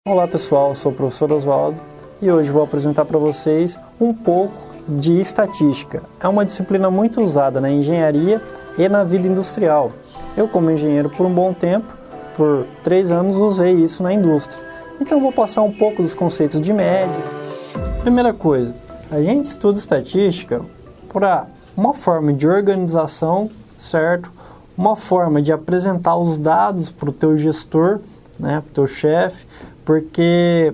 Olá pessoal, eu sou o professor Oswaldo e hoje vou apresentar para vocês um pouco de estatística. É uma disciplina muito usada na engenharia e na vida industrial. Eu, como engenheiro por um bom tempo, por 3 anos, usei isso na indústria. Então vou passar um pouco dos conceitos de média. Primeira coisa, a gente estuda estatística para uma forma de organização, certo? Uma forma de apresentar os dados para o teu gestor, né, para o teu chefe, porque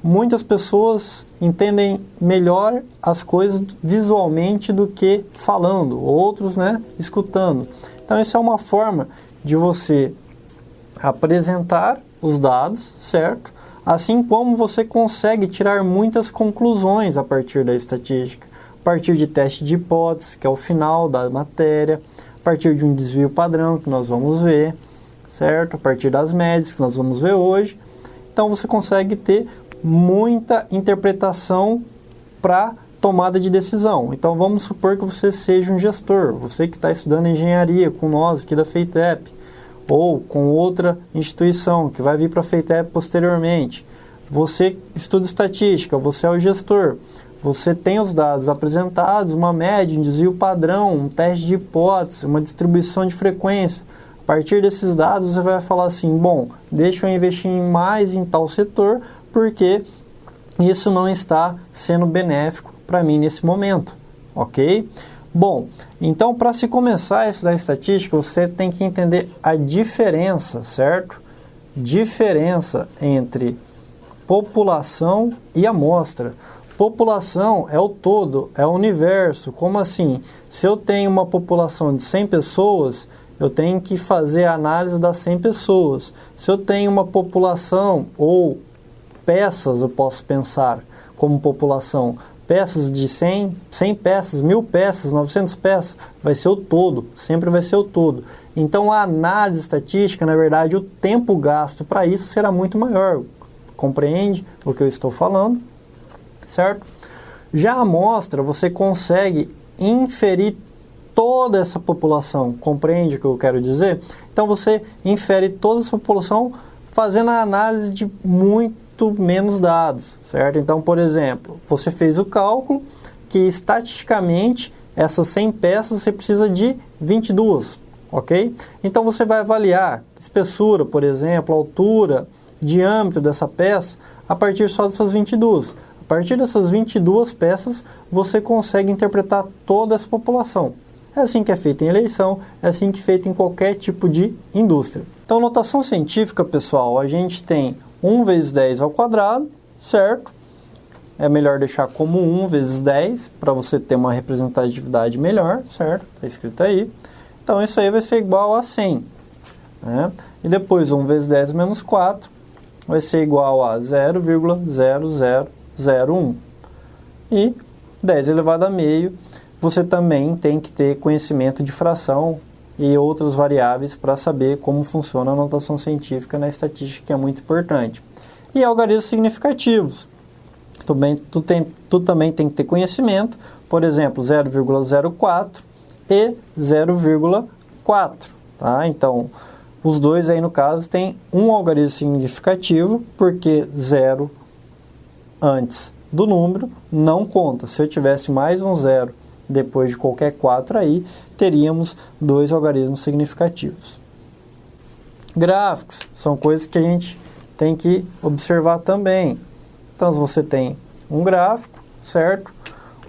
muitas pessoas entendem melhor as coisas visualmente do que falando, outros, né, escutando. Então, isso é uma forma de você apresentar os dados, certo? Assim como você consegue tirar muitas conclusões a partir da estatística, a partir de teste de hipótese, que é o final da matéria, a partir de um desvio padrão, que nós vamos ver, certo? A partir das médias, que nós vamos ver hoje. Então, você consegue ter muita interpretação para tomada de decisão. Então, vamos supor que você seja um gestor, você que está estudando engenharia com nós aqui da FEITEP, ou com outra instituição que vai vir para a FEITEP posteriormente. Você estuda estatística, você é o gestor, você tem os dados apresentados, uma média, um desvio padrão, um teste de hipótese, uma distribuição de frequência. A partir desses dados, você vai falar assim, bom, deixa eu investir mais em tal setor, porque isso não está sendo benéfico para mim nesse momento, ok? Bom, então para se começar a estudar estatística, você tem que entender a diferença, certo? Diferença entre população e amostra. População é o todo, é o universo. Como assim? Se eu tenho uma população de 100 pessoas, eu tenho que fazer a análise das 100 pessoas. Se eu tenho uma população ou peças, eu posso pensar como população, peças de 100 peças, 1000 peças, 900 peças, vai ser o todo, sempre vai ser o todo. Então a análise estatística, na verdade, o tempo gasto para isso será muito maior. Compreende o que eu estou falando? Certo? Já a amostra, você consegue inferir toda essa população, compreende o que eu quero dizer? Então você infere toda essa população fazendo a análise de muito menos dados, certo? Então, por exemplo, você fez o cálculo que estatisticamente essas 100 peças você precisa de 22, ok? Então você vai avaliar espessura, por exemplo, altura, diâmetro dessa peça a partir só dessas 22. A partir dessas 22 peças você consegue interpretar toda essa população. É assim que é feito em eleição, é assim que é feito em qualquer tipo de indústria. Então, notação científica, pessoal, a gente tem 1 vezes 10 ao quadrado, certo? É melhor deixar como 1 vezes 10, para você ter uma representatividade melhor, certo? Está escrito aí. Então, isso aí vai ser igual a 100. Né? E depois, 1 vezes 10 menos 4 vai ser igual a 0,0001. E 10 elevado a meio, você também tem que ter conhecimento de fração e outras variáveis para saber como funciona a notação científica na estatística, que é muito importante. E algarismos significativos. Tu também tem que ter conhecimento, por exemplo, 0,04 e 0,4. Tá? Então, os dois aí no caso tem um algarismo significativo, porque 0 antes do número não conta. Se eu tivesse mais um 0 depois de qualquer 4 aí, teríamos 2 algarismos significativos. Gráficos são coisas que a gente tem que observar também. Então, você tem um gráfico, certo?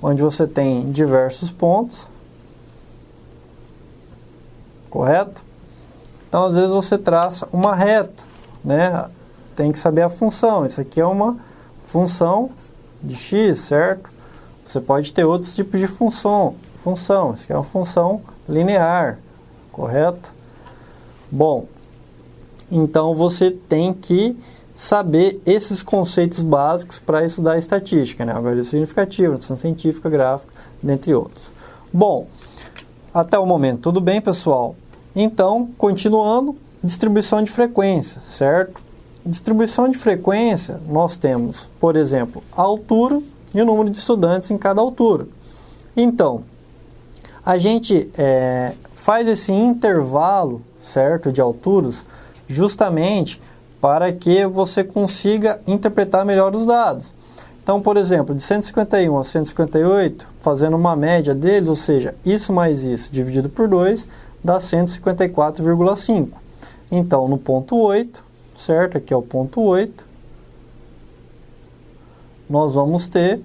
Onde você tem diversos pontos, correto? Então, às vezes você traça uma reta, né? Tem que saber a função. Isso aqui é uma função de x, certo? Você pode ter outros tipos de função. Isso aqui é uma função linear, correto? Bom, então você tem que saber esses conceitos básicos para estudar estatística, né? Algarismo significativo, notação científica, gráfica, dentre outros. Bom, até o momento tudo bem, pessoal? Então, continuando, distribuição de frequência, certo? Distribuição de frequência, nós temos, por exemplo, a altura e o número de estudantes em cada altura. Então, a gente faz esse intervalo, certo, de alturas, justamente para que você consiga interpretar melhor os dados. Então, por exemplo, de 151 a 158, fazendo uma média deles, ou seja, isso mais isso dividido por 2, dá 154,5. Então, no ponto 8, certo? Aqui é o ponto 8. Nós vamos ter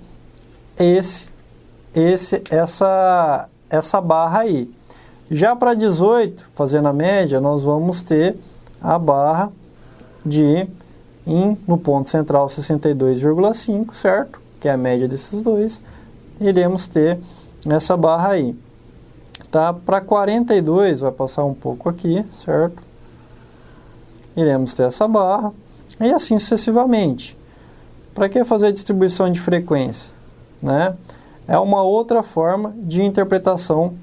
essa barra aí. Já para 18, fazendo a média, nós vamos ter a barra no ponto central 62,5, certo? Que é a média desses dois. Iremos ter essa barra aí. Tá? Para 42, vai passar um pouco aqui, certo? Iremos ter essa barra. E assim sucessivamente. Para que fazer a distribuição de frequência? Né? É uma outra forma de interpretação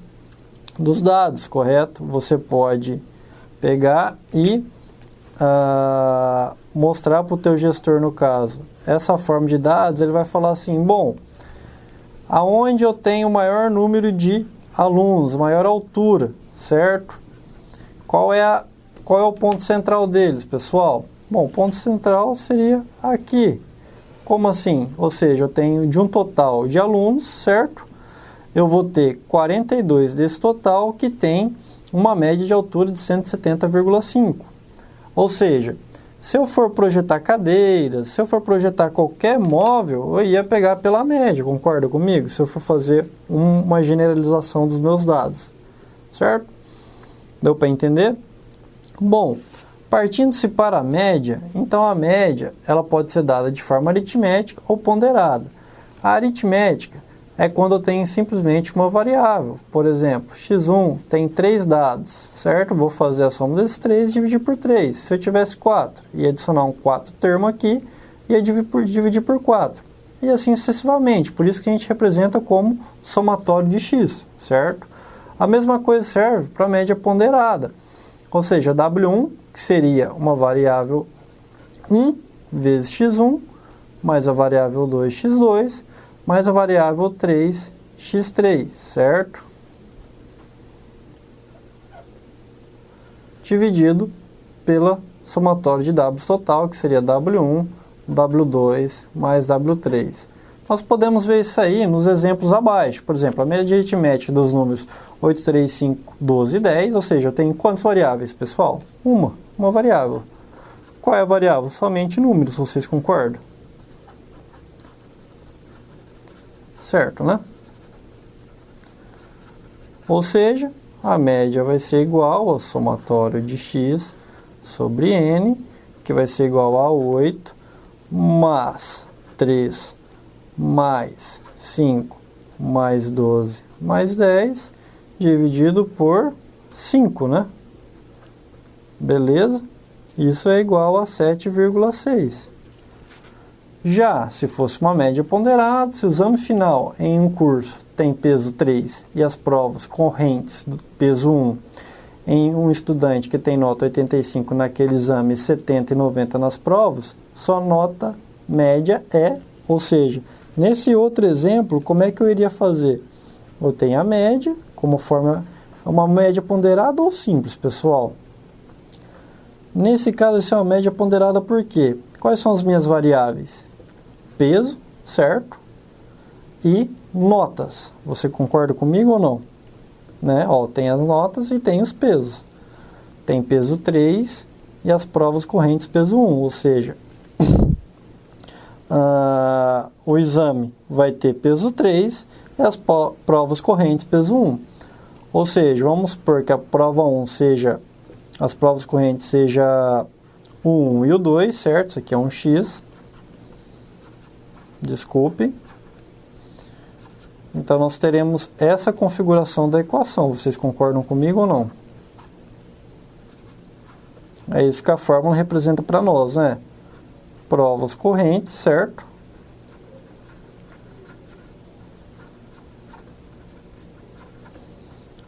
dos dados, correto? Você pode pegar e mostrar para o teu gestor, no caso, essa forma de dados. Ele vai falar assim, bom, aonde eu tenho o maior número de alunos, maior altura, certo? Qual é o ponto central deles, pessoal? Bom, o ponto central seria aqui. Como assim? Ou seja, eu tenho de um total de alunos, certo? Eu vou ter 42 desse total que tem uma média de altura de 170,5. Ou seja, se eu for projetar cadeiras, se eu for projetar qualquer móvel, eu ia pegar pela média, concorda comigo? Se eu for fazer uma generalização dos meus dados, certo? Deu para entender? Bom, partindo-se para a média, então a média ela pode ser dada de forma aritmética ou ponderada. A aritmética é quando eu tenho simplesmente uma variável. Por exemplo, x1 tem 3 dados, certo? Vou fazer a soma desses 3 e dividir por 3. Se eu tivesse 4, ia adicionar um 4 termo aqui e ia dividir por 4. E assim sucessivamente. Por isso que a gente representa como somatório de x, certo? A mesma coisa serve para a média ponderada. Ou seja, W1, que seria uma variável 1 vezes x1, mais a variável 2x2, mais a variável 3x3, certo? Dividido pela somatório de W total, que seria W1, W2 mais W3. Nós podemos ver isso aí nos exemplos abaixo. Por exemplo, a média aritmética dos números 8, 3, 5, 12 e 10, ou seja, eu tenho quantas variáveis, pessoal? Uma variável. Qual é a variável? Somente números, vocês concordam? Certo, né? Ou seja, a média vai ser igual ao somatório de x sobre n, que vai ser igual a 8, mais 3, mais 5, mais 12, mais 10, dividido por 5, né? Beleza? Isso é igual a 7,6. Já se fosse uma média ponderada, se o exame final em um curso tem peso 3 e as provas correntes do peso 1 em um estudante que tem nota 85 naquele exame, 70 e 90 nas provas, sua nota média ou seja, nesse outro exemplo, como é que eu iria fazer? Eu tenho a média, como forma, uma média ponderada ou simples, pessoal? Nesse caso, isso é uma média ponderada por quê? Quais são as minhas variáveis? Peso, certo? E notas. Você concorda comigo ou não? Né? Ó, tem as notas e tem os pesos. Tem peso 3 e as provas correntes peso 1, ou seja, o exame vai ter peso 3 e as provas correntes peso 1. Ou seja, vamos supor que a prova 1 seja, as provas correntes seja o 1 e o 2, certo? Isso aqui é um x. Desculpe. Então, nós teremos essa configuração da equação. Vocês concordam comigo ou não? É isso que a fórmula representa para nós, né? Provas correntes, certo?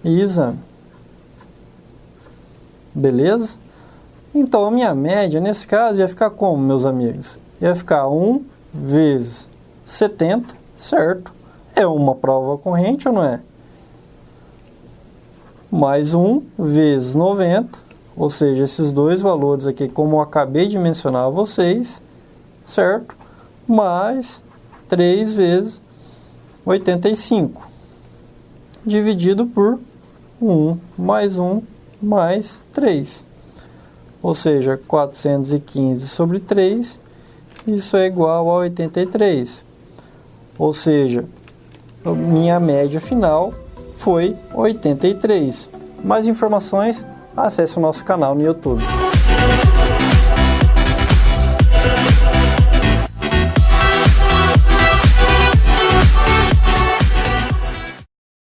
E exame. Beleza? Então, a minha média, nesse caso, ia ficar como, meus amigos? Ia ficar 1 vezes 70, certo? É uma prova corrente ou não é? Mais 1 vezes 90, Ou seja, esses dois valores aqui, como eu acabei de mencionar a vocês, certo? Mais 3 vezes 85, dividido por 1 mais 3. Ou seja, 415 sobre 3, isso é igual a 83. Ou seja, a minha média final foi 83. Mais informações, acesse o nosso canal no YouTube.